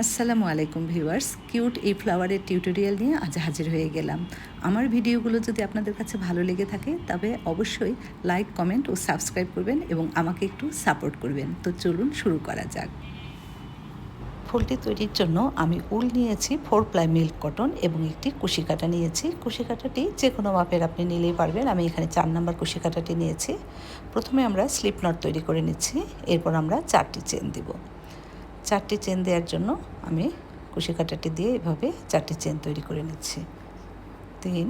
আসসালামু আলাইকুম viewers, cute এই ফ্লাওয়ারের টিউটোরিয়াল নিয়ে আজ হাজির হয়ে গেলাম। আমার ভিডিওগুলো যদি আপনাদের কাছে ভালো লেগে থাকে তবে অবশ্যই লাইক, কমেন্ট ও সাবস্ক্রাইব করবেন এবং আমাকে একটু সাপোর্ট করবেন। তো চলুন শুরু করা যাক। ফুলটি তৈরির জন্য আমি উল নিয়েছি 4 প্লাই মিল্ক কটন এবং একটি কুশি কাঁটা নিয়েছি। কুশি কাঁটাটি যে কোনো মাপের আপনি নিলেই পারবেন। আমি এখানে 4 নাম্বার কুশি কাঁটাটি নিয়েছি। প্রথমে আমরা স্লিপ নট তৈরি করে নিচ্ছি, এরপর আমরা 4টি চেন দিব। 4টি চেন দেওয়ার জন্য আমি কুশি কাঁটাটি দিয়ে এভাবে 4টি চেন তৈরি করে নিচ্ছি। 3,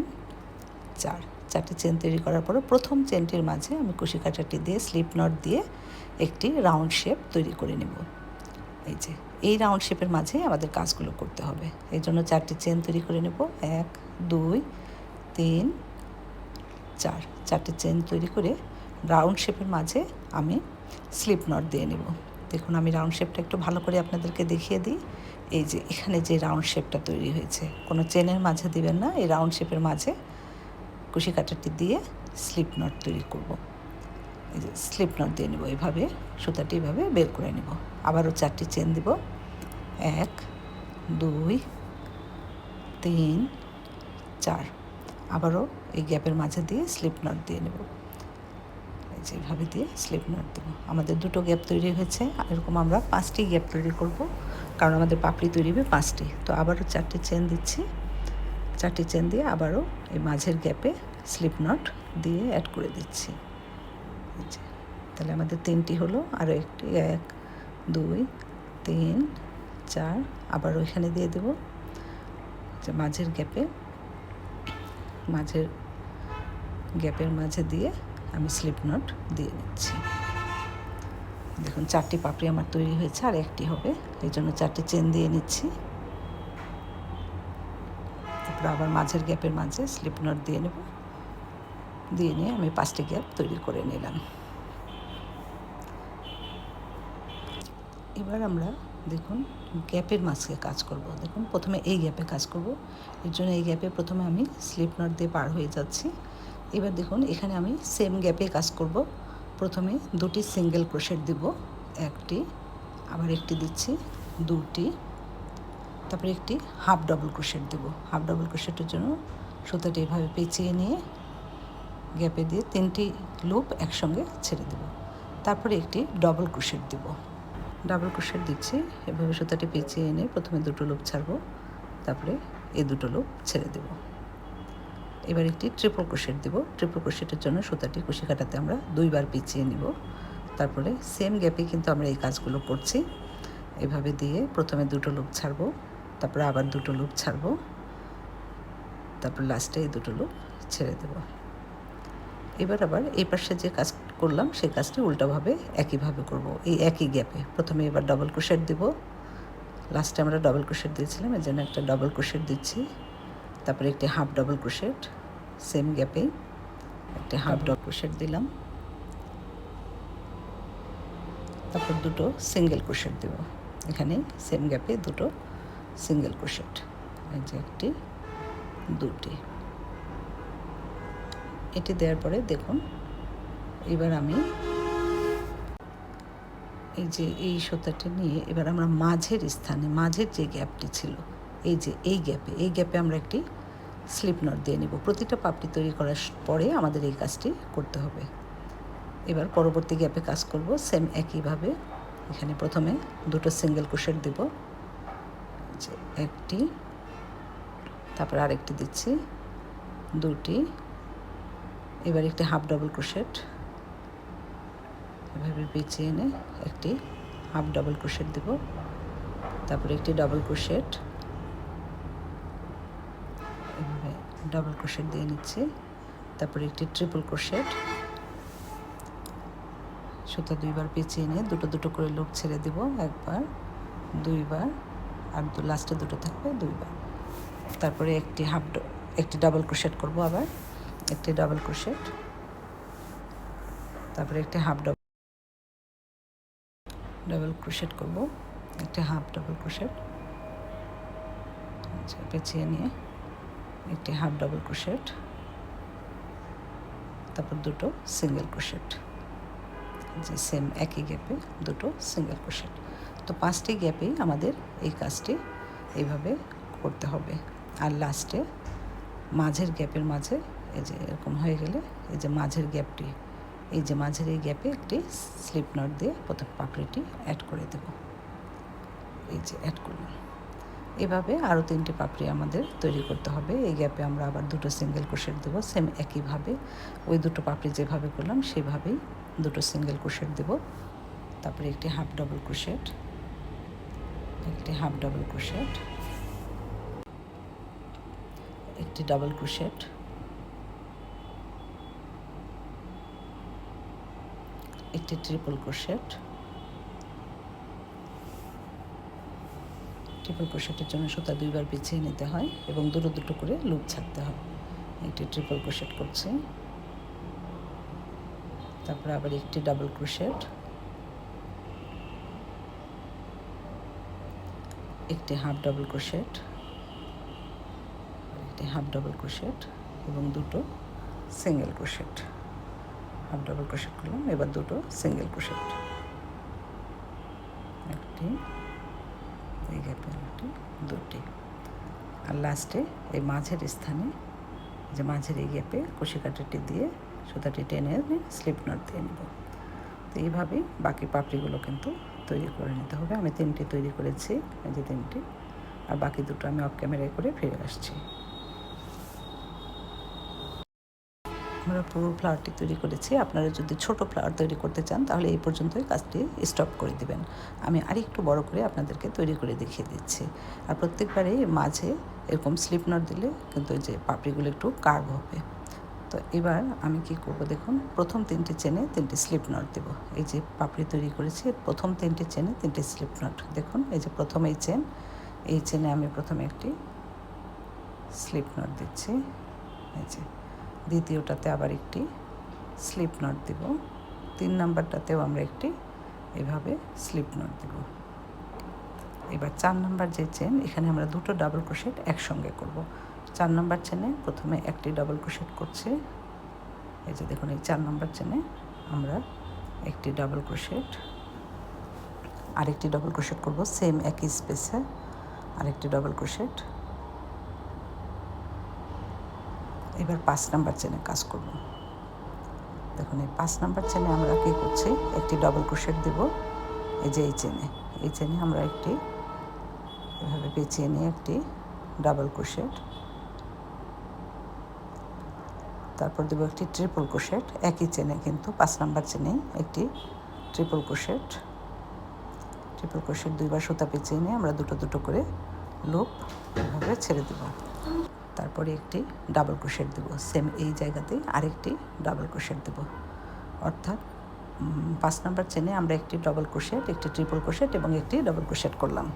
4, 4টি চেন তৈরি করার পরে প্রথম চেনটির মাঝে আমি কুশি কাঁটাটি দিয়ে স্লিপ নট দিয়ে একটি রাউন্ড শেপ তৈরি করে নেব। এই রাউন্ড শেপের মাঝে আমাদের কাজগুলো করতে হবে। এই জন্য 4টি চেন তৈরি করে নেব। 1, 2, 3, 4, 4টি চেন তৈরি করে রাউন্ড শেপের মাঝে আমি স্লিপ নট দিয়ে নেব। দেখুন, আমি রাউন্ড শেপটা একটু ভালো করে আপনাদেরকে দেখিয়ে দিই। এই যে এখানে যে রাউন্ড শেপটা তৈরি হয়েছে, কোনো চেনের মাঝে দিবেন না, এই রাউন্ড শেপের মাঝে কুশি কাঁটাটি দিয়ে স্লিপ নট তৈরি করব। এই যে স্লিপ নট দিয়ে নেব, এইভাবে সুতাটি এইভাবে বের করে নেব। আবারও 4টি চেন দিব। 1, 2, 3, 4, আবারও এই গ্যাপের মাঝে দিয়ে স্লিপ নট দিয়ে নেব। যেভাবে দিয়ে স্লিপ নট দেবো। আমাদের 2টো গ্যাপ তৈরি হয়েছে, এরকম আমরা 5টি গ্যাপ তৈরি করব, কারণ আমাদের পাপড়ি তৈরি হবে 5টি। তো আবারও 4টি চেন দিচ্ছি। 4টি চেন দিয়ে আবারও এই মাঝের গ্যাপে স্লিপ নট দিয়ে অ্যাড করে দিচ্ছি। তাহলে আমাদের 3টি হলো, আরও একটি 1, 2, 3, 4, আবারও এখানে দিয়ে দেবো যে মাঝের গ্যাপের মাঝে দিয়ে আমি স্লিপ নট দিয়ে নিচ্ছি। দেখুন, 4টি পাপড়ি আমার তৈরি হয়েছে, আর একটি হবে, এই জন্য 4টি চেন দিয়ে নিচ্ছি। তারপর আবার মাঝের গ্যাপের মাঝে স্লিপ নট দিয়ে নেব। দিয়ে নিয়ে আমি 5টি গ্যাপ তৈরি করে নিলাম। এবার আমরা দেখুন গ্যাপের মাঝে কাজ করব। দেখুন, প্রথমে এই গ্যাপে কাজ করব। এর জন্য এই গ্যাপে প্রথমে আমি স্লিপ নট দিয়ে পার হয়ে যাচ্ছি। এবার দেখুন, এখানে আমি সেম গ্যাপে কাজ করব। প্রথমে 2টি সিঙ্গেল ক্রোশেট দিব, 1টি, আবার একটি দিচ্ছি, 2টি, তারপরে একটি হাফ ডাবল ক্রোশেট দেব। হাফ ডাবল ক্রোশেটের জন্য সুতাটি এভাবে পেঁচিয়ে নিয়ে গ্যাপে দিয়ে 3টি লুপ একসঙ্গে ছেড়ে দেব। তারপরে একটি ডবল ক্রোশেট দেব। ডাবল ক্রোশেট দিচ্ছি, এভাবে সুতাটি পেঁচিয়ে এনে প্রথমে 2টো লুপ ছাড়বো, তারপরে এই 2টো লুপ ছেড়ে দেব। এবার একটি ট্রিপল ক্রোশেট দেব। ট্রিপল ক্রোশেটের জন্য সুতাটি কুশি কাঁটাতে আমরা 2বার পেঁচিয়ে নিব। তারপরে সেম গ্যাপে কিন্তু আমরা এই কাজগুলো করছি। এভাবে দিয়ে প্রথমে 2টো লুপ ছাড়বো, তারপরে আবার 2টো লুপ ছাড়বো, তারপর লাস্টে এই 2টো লুপ ছেড়ে দেব। এবার আবার এই পাশে যে কাজ করলাম সেই কাজটি উল্টোভাবে একইভাবে করব। এই একই গ্যাপে প্রথমে এবার ডবল ক্রোশেট দেব। লাস্টে আমরা ডবল ক্রোশেট দিয়েছিলাম, এর জন্য একটা ডবল ক্রোশেট দিচ্ছি। তারপরে একটি হাফ ডাবল ক্রোশেট, সেম গ্যাপে একটি হাফ ডাবল ক্রোশেট দিলাম। তারপর 2টো সিঙ্গেল ক্রোশেট দেব। এখানে সেম গ্যাপে 2টো সিঙ্গেল ক্রোশেট, এই যে একটি, 2টি। এটি দেওয়ার পরে দেখুন, এবার আমি এই যে এই সুতাটি নিয়ে এবার আমরা মাঝের স্থানে, মাঝের যে গ্যাপটি ছিল, এই যে এই গ্যাপে আমরা একটি স্লিপ নট দিয়ে নেব। প্রতিটা পাপড়ি তৈরি করার পরে আমাদের এই কাজটি করতে হবে। এবার পরবর্তী গ্যাপে কাজ করব সেম একইভাবে। এখানে প্রথমে 2টো সিঙ্গেল ক্রোশেট দেব, যে একটি, তারপর আরেকটি দিচ্ছি, 2টি, এবার একটি হাফ ডাবল ক্রোশেট এভাবে পেঁচিয়ে এনে একটি হাফ ডাবল ক্রোশেট দেব, তারপরে একটি ডাবল ক্রোশেট, এভাবে ডাবল ক্রোশেট দিয়ে নিচ্ছি, তারপরে একটি ট্রিপল ক্রোশেট, সুতা 2বার পেঁচিয়ে নিয়ে 2টো করে লুপ ছেড়ে দেব, 1বার, 2বার, আর লাস্টে 2টো থাকবে 2বার। তারপরে একটি ডাবল ক্রোশেট করব, আবার একটি ডাবল ক্রোশেট, তারপরে একটি হাফ ডাবল ক্রোশেট করব, একটি হাফ ডাবল ক্রোশেট পেঁচিয়ে নিয়ে একটি হাফ ডাবল ক্রোশেট, তারপর 2টো সিঙ্গেল ক্রোশেট, যে সেম একই গ্যাপে 2টো সিঙ্গেল ক্রোশেট। তো 5টি গ্যাপেই আমাদের এই কাজটি এইভাবে করতে হবে। আর লাস্টে মাঝের গ্যাপের মাঝে এই যে এরকম হয়ে গেলে এই যে মাঝের গ্যাপটি, এই যে মাঝের এই গ্যাপে একটি স্লিপ নট দিয়ে প্রথম পাপড়িটি অ্যাড করে দেব। এই যে অ্যাড করলাম। এভাবে আরও 3টি পাপড়ি আমাদের তৈরি করতে হবে। এই গ্যাপে আমরা আবার 2টো সিঙ্গেল ক্রোশেট দেবো, সেম একইভাবে ওই 2টো পাপড়ি যেভাবে করলাম সেভাবেই 2টো সিঙ্গেল ক্রোশেট দেব। তারপরে একটি হাফ ডাবল ক্রোশেট, একটি হাফ ডাবল ক্রোশেট, একটি ডাবল ক্রোশেট, একটি ট্রিপল ক্রোশেট। ট্রিপল ক্রোশেটের জন্য সুতা 2বার পিছিয়ে নিতে হয় এবং দুটো করে লুপ ছাড়তে হয়। একটি ট্রিপল ক্রোশেট করছি, তারপরে আবার একটি ডাবল ক্রোশেট, একটি হাফ ডাবল ক্রোশেট, একটি হাফ ডাবল ক্রোশেট এবং 2টো single crochet. Half double crochet করলাম, এবার 2টো সিঙ্গেল ক্রোশেট, একটি এই গ্যাপে একটি, 2টি। আর লাস্টে এই মাঝের স্থানে যে মাঝের এই গ্যাপে কুশি কাটারটি দিয়ে সুতাটি টেনে স্লিপ নট দিয়ে নেব। তো এইভাবেই বাকি পাপড়িগুলো কিন্তু তৈরি করে নিতে হবে। আমি 3টি তৈরি করেছি, এই যে 3টি, আর বাকি 2টো আমি অফ ক্যামেরায় করে ফিরে আসছি। আমরা পুরো ফ্লাওয়ারটি তৈরি করেছি। আপনারা যদি ছোট ফ্লাওয়ার তৈরি করতে চান তাহলে এই পর্যন্তই কাজটি স্টপ করে দিবেন। আমি আরেকটু বড় করে আপনাদেরকে তৈরি করে দেখিয়ে দিচ্ছি। আর প্রত্যেকবারেই মাঝে এরকম স্লিপ নট দিলে কিন্তু এই যে পাপড়িগুলো একটু কার্ভ হবে। তো এবার আমি কি করব দেখুন, প্রথম 3টি চেনে 3টি স্লিপ নট দেব। এই যে পাপড়ি তৈরি করেছি, প্রথম 3টি চেনে 3টি স্লিপ নট। দেখুন এই যে প্রথম এই চেনে আমি প্রথমে একটি স্লিপ নট দিচ্ছি, এই যে দ্বিতীয়টাতে আবার একটি স্লিপ নট দেব, 3 নাম্বারটাতেও আমরা একটি এভাবে স্লিপ নট দেব। এবার 4 নাম্বার যে চেন, এখানে আমরা 2টো ডাবল ক্রোশেট একসঙ্গে করব। 4 নাম্বার চেনে প্রথমে একটি ডাবল ক্রোশেট করছি, এই যে দেখুন এই 4 নাম্বার চেনে আমরা একটি ডাবল ক্রোশেট, আরেকটি ডাবল ক্রোশেট করব সেম একই স্পেসে, আরেকটি ডাবল ক্রোশেট। এবার 5 নাম্বার চেনে কাজ করব। দেখুন এই 5 নাম্বার চেনে আমরা কী করছি, একটি ডাবল ক্রোশেট দেব। এই যে এই চেনে আমরা একটি এভাবে পেঁচিয়ে নিয়ে একটি ডাবল ক্রোশেট, তারপর দেব একটি ট্রিপল ক্রোশেট, একই চেনে কিন্তু 5 নাম্বার চেনেই একটি ট্রিপল ক্রোশেট। ট্রিপল ক্রোশেট 2বার সুতা পেঁচিয়ে নিয়ে আমরা 2টো করে লুপ এভাবে ছেড়ে দেব। তারপরে একটি ডাবল ক্রোশেট দেব, সেম এই জায়গাতেই আরেকটি ডাবল ক্রোশেট দেব। অর্থাৎ 5 নাম্বার চেনে আমরা একটি ডাবল ক্রোশেট, একটি ট্রিপল ক্রোশেট এবং একটি ডাবল ক্রোশেট করলাম।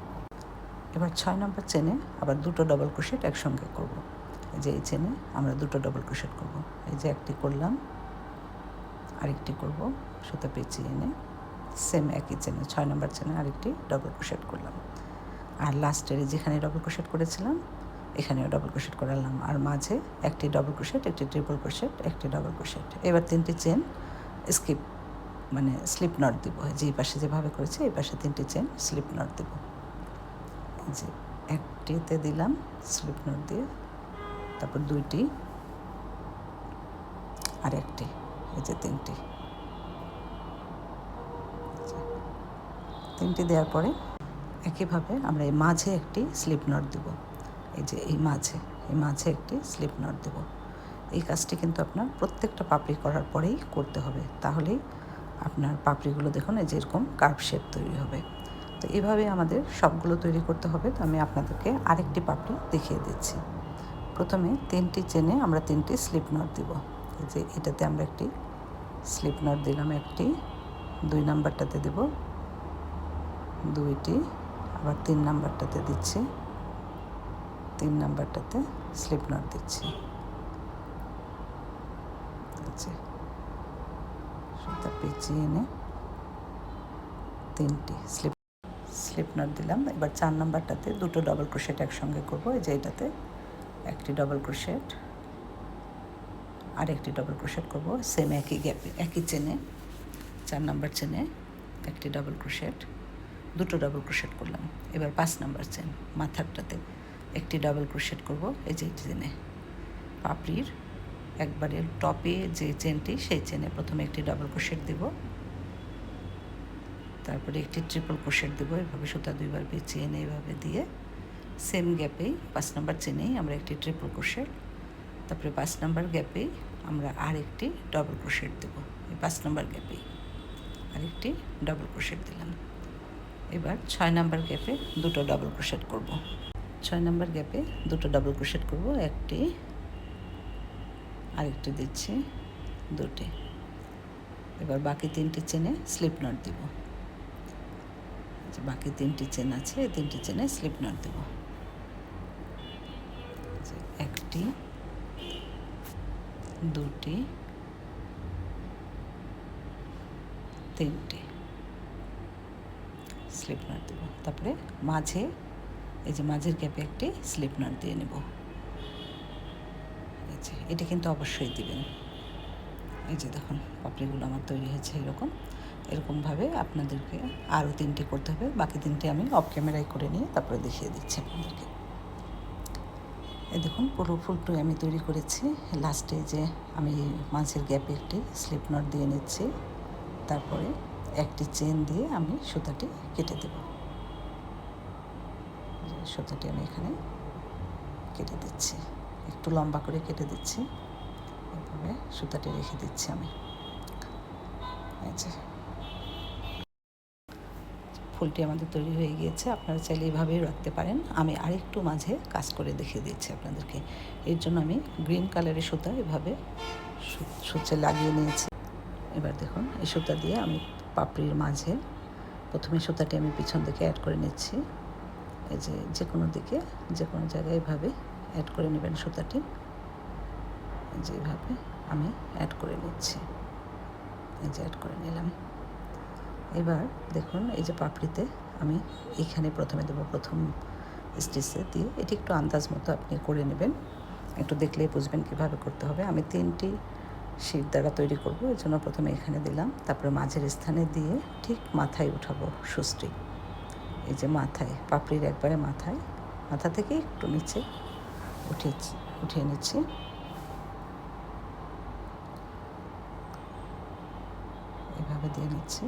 এবার 6 নাম্বার চেনে আবার 2টো ডাবল ক্রোশেট একসঙ্গে করব। এই যে এই চেনে আমরা 2টো ডাবল ক্রোশেট করব। এই যে একটি করলাম, আরেকটি করব সুতা পেঁচিয়ে এনে সেম একই চেনে 6 নাম্বার চেনে আরেকটি ডাবল ক্রোশেট করলাম। আর লাস্টের যেখানে ডাবল ক্রোশেট করেছিলাম এখানেও ডাবল ক্রোশেট করালাম, আর মাঝে একটি ডাবল ক্রোশেট, একটি ট্রিপল ক্রোশেট, একটি ডাবল ক্রোশেট। এবার 3টি চেন স্কিপ মানে স্লিপ নট দিব। যে পাশে যেভাবে করেছি এই পাশে 3টি চেন স্লিপ নট দেব। যে একটিতে দিলাম স্লিপ নট দিয়ে, তারপর 2টি আর একটি, এই যে 3টি দেওয়ার পরে একইভাবে আমরা এই মাঝে একটি স্লিপ নট দেব। এই যে এই মাঝে একটি স্লিপ নট দেব। এই কাজটি কিন্তু আপনার প্রত্যেকটা পাপড়ি করার পরেই করতে হবে, তাহলেই আপনার পাপড়িগুলো দেখুন এই যে এরকম কার্ভ শেপ তৈরি হবে। তো এইভাবে আমাদের সবগুলো তৈরি করতে হবে। তো আমি আপনাদেরকে আরেকটি পাপড়ি দেখিয়ে দিচ্ছি। প্রথমে 3টি চেনে আমরা 3টি স্লিপ নট দেব। এই যে এটাতে আমরা একটি স্লিপ নট দিলাম, একটি 2 নাম্বারটাতে দেব 2টি, আবার 3 নাম্বারটাতে দিচ্ছি, 3 নাম্বারটাতে স্লিপ নট দিচ্ছি। আচ্ছা, সুতা পেঁচিয়ে এনে 3টি স্লিপ নট দিলাম। এবার 4 নাম্বারটাতে 2টো ডাবল ক্রোশেট একসঙ্গে করব। এই যে এটাতে একটি ডাবল ক্রোশেট আর একটি ডাবল ক্রোশেট করব সেম একই গ্যাপে একই চেনে 4 নাম্বার চেনে একটি ডাবল ক্রোশেট, দুটো ডাবল ক্রোশেট করলাম। এবার 5 নাম্বার চেন মাথারটাতে একটি ডাবল ক্রোশেট করব। এই যে চেনে পাপড়ির একবারে টপে যে চেনটি, সেই চেনে প্রথমে একটি ডাবল ক্রোশেট দেব, তারপরে একটি ট্রিপল ক্রোশেট দেবো। এভাবে সুতা 2বার পেঁচিয়ে এনে এভাবে দিয়ে সেম গ্যাপেই 5 নাম্বার চেনেই আমরা একটি ট্রিপল ক্রোশেট, তারপরে 5 নাম্বার গ্যাপেই আমরা আরেকটি ডাবল ক্রোশেট দেবো। এই 5 নাম্বার গ্যাপেই আরেকটি ডাবল ক্রোশেট দিলাম। এবার 6 নাম্বার গ্যাপে দুটো ডাবল ক্রোশেট করব। 6 নাম্বার গ্যাপে দুটো ডাবল ক্রোশেট করব, একটি আরেকটি দিচ্ছি, দুটি। এবার বাকি 3টি চেনে স্লিপ নট দিব। বাকি 3টি চেন আছে, এই 3টি চেনে স্লিপ নট দেব। একটি, দুটি, 3টি স্লিপ নট দেব। তারপরে মাঝে এই যে মাঝের গ্যাপে একটি স্লিপ নট দিয়ে নেব। এটা কিন্তু অবশ্যই দিবেন। এই যে দেখুন পাপড়িগুলো আমার তৈরি হয়েছে এরকমভাবে আপনাদেরকে আরও 3টি করতে হবে। বাকি 3টি আমি অফ ক্যামেরায় করে নিয়ে তারপরে দেখিয়ে দিচ্ছি আপনাদেরকে। এই দেখুন পুরো ফুলটি আমি তৈরি করেছি। লাস্টে যে আমি মাঝের গ্যাপে একটি স্লিপ নট দিয়ে নিচ্ছি, তারপরে একটি চেন দিয়ে আমি সুতাটি কেটে দেব। সুতাটি আমি এখানে কেটে দিচ্ছি, একটু লম্বা করে কেটে দিচ্ছি, এভাবে সুতাটি রেখে দিচ্ছি আমি। এই যে ফুলটি আমাদের তৈরি হয়ে গিয়েছে। আপনারা চাইলে এভাবেই রাখতে পারেন। আমি আরেকটু মাঝে কাজ করে দেখিয়ে দিচ্ছি আপনাদেরকে। এর জন্য আমি গ্রিন কালারের সুতা এভাবে সূচে লাগিয়ে নিয়েছি। এবার দেখুন এই সুতা দিয়ে আমি পাপড়ির মাঝে প্রথমে সুতাটি আমি পিছন দিকে অ্যাড করে নিচ্ছি। এই যে কোনো দিকে যে কোনো জায়গায় এভাবে অ্যাড করে নেবেন সুতাটি। যেভাবে আমি অ্যাড করে নিচ্ছি, এই যে অ্যাড করে নিলাম। এবার দেখুন এই যে পাপড়িতে আমি এখানে প্রথমে দেবো, প্রথম স্টিচে দিয়ে এটি একটু আন্দাজ মতো আপনি করে নেবেন, একটু দেখলেই বুঝবেন কীভাবে করতে হবে। আমি 3টি শীট দ্বারা তৈরি করব, এর জন্য প্রথমে এখানে দিলাম, তারপরে মাঝের স্থানে দিয়ে ঠিক মাথায় উঠাবো সুচটি। এই যে মাথায়, পাপড়ির একবারে মাথা থেকে একটু নিচে উঠিয়ে নিচ্ছি। এভাবে দিয়ে নিচ্ছি।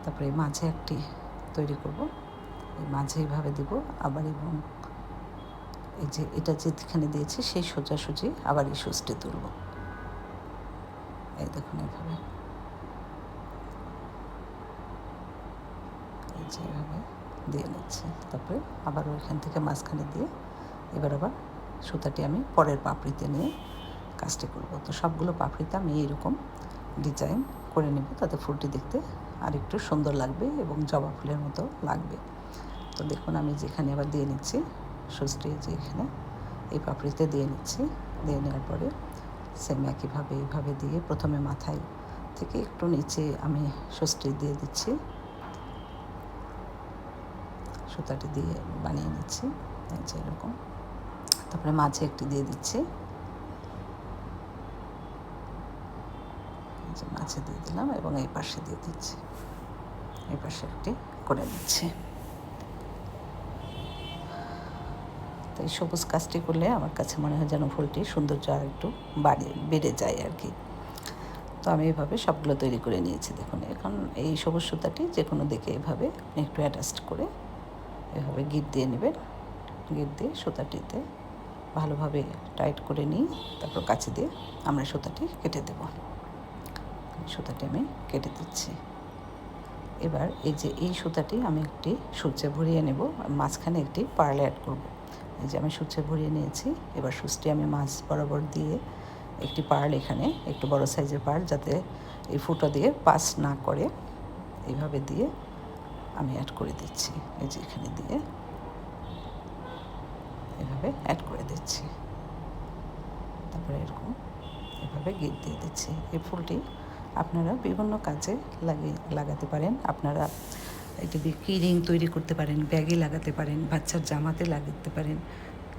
তারপরে মাঝে একটি তৈরি করব, এই মাঝে এইভাবে দিব আবার, এবং এই যে এটা যেখানে দিয়েছি সেই সোজাসুজি আবার এই সুচটি তুলব। এই দেখুন এইভাবে, এই যে এইভাবে দিয়ে নিচ্ছি। তারপরে আবার ওইখান থেকে মাঝখানে দিয়ে এবার আবার সুতাটি আমি পরের পাপড়িতে নিয়ে কাজটি করব। তো সবগুলো পাপড়িতে আমি এইরকম ডিজাইন করে নেব, তাতে ফুলটি দেখতে আর একটু সুন্দর লাগবে এবং জবা ফুলের মতো লাগবে। তো দেখুন আমি যেখানে আবার দিয়ে নিচ্ছি সুচটি, যে এখানে এই পাপড়িতে দিয়ে নিচ্ছি। দিয়ে নেওয়ার পরে সেম একইভাবে এইভাবে দিয়ে প্রথমে মাথায় থেকে একটু নিচে আমি সুচটি দিয়ে দিচ্ছি, সুতাটি দিয়ে বানিয়ে নিচ্ছি এই যে এরকম। তারপরে মাঝে একটি দিয়ে দিচ্ছি, মাঝে দিয়ে দিলাম এবং এই পাশে দিয়ে দিচ্ছি, এই পাশে একটি করে দিচ্ছি। তো এই সবুজ কাজটি করলে আমার কাছে মনে হয় যেন ফুলটি সৌন্দর্য আর একটু বেড়ে যায় আর কি। তো আমি এভাবে সবগুলো তৈরি করে নিয়েছি। দেখুন এখন এই সবুজ সুতাটি যে কোনো দিকে এভাবে আপনি একটু অ্যাডজাস্ট করে এভাবে গিট দিয়ে নেবেন। গিট দিয়ে সুতাটিতে ভালোভাবে টাইট করে নিই, তারপর কাছে দিয়ে আমরা সুতাটি কেটে দেব। সুতাটি আমি কেটে দিচ্ছি। এবার এই যে এই সুতাটি আমি একটি সূচে ভরিয়ে নেব, মাঝখানে একটি পার্ল অ্যাড করব। এই যে আমি সূচে ভরিয়ে নিয়েছি। এবার সূচটি আমি মাঝ বরাবর দিয়ে একটি পার্ল, এখানে একটু বড় সাইজের পার্ল, যাতে এই ফুটো দিয়ে পাস না করে, এইভাবে দিয়ে আমি অ্যাড করে দিচ্ছি। এই যে এখানে দিয়ে এভাবে অ্যাড করে দিচ্ছি। তারপরে এরকম এভাবে গিট দিয়ে দিচ্ছি। এই ফুলটি আপনারা বিভিন্ন কাজে লাগাতে পারেন। আপনারা এটি দিয়ে কি রিং তৈরি করতে পারেন, ব্যাগে লাগাতে পারেন, বাচ্চার জামাতে লাগাতে পারেন,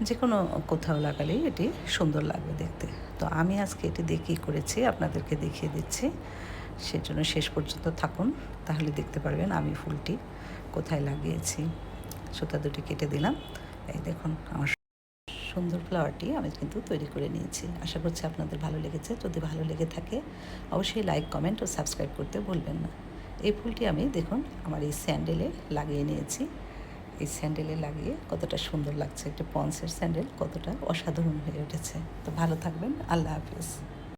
যে কোনো কোথাও লাগালেই এটি সুন্দর লাগবে দেখতে। তো আমি আজকে এটি দিয়ে কী করেছি আপনাদেরকে দেখিয়ে দিচ্ছি, সেজন্য শেষ পর্যন্ত থাকুন, তাহলে দেখতে পারবেন আমি ফুলটি কোথায় লাগিয়েছি। সুতা দুটি কেটে দিলাম। এই দেখুন আমার সুন্দর ফ্লাওয়ারটি আমি কিন্তু তৈরি করে নিয়েছি। আশা করছি আপনাদের ভালো লেগেছে। যদি ভালো লেগে থাকে অবশ্যই লাইক, কমেন্ট ও সাবস্ক্রাইব করতে ভুলবেন না। এই ফুলটি আমি দেখুন আমার এই স্যান্ডেলে লাগিয়ে নিয়েছি। এই স্যান্ডেলে লাগিয়ে কতটা সুন্দর লাগছে, একটা পন্সের স্যান্ডেল কতটা অসাধারণ হয়ে উঠেছে। তো ভালো থাকবেন। আল্লাহ হাফিজ।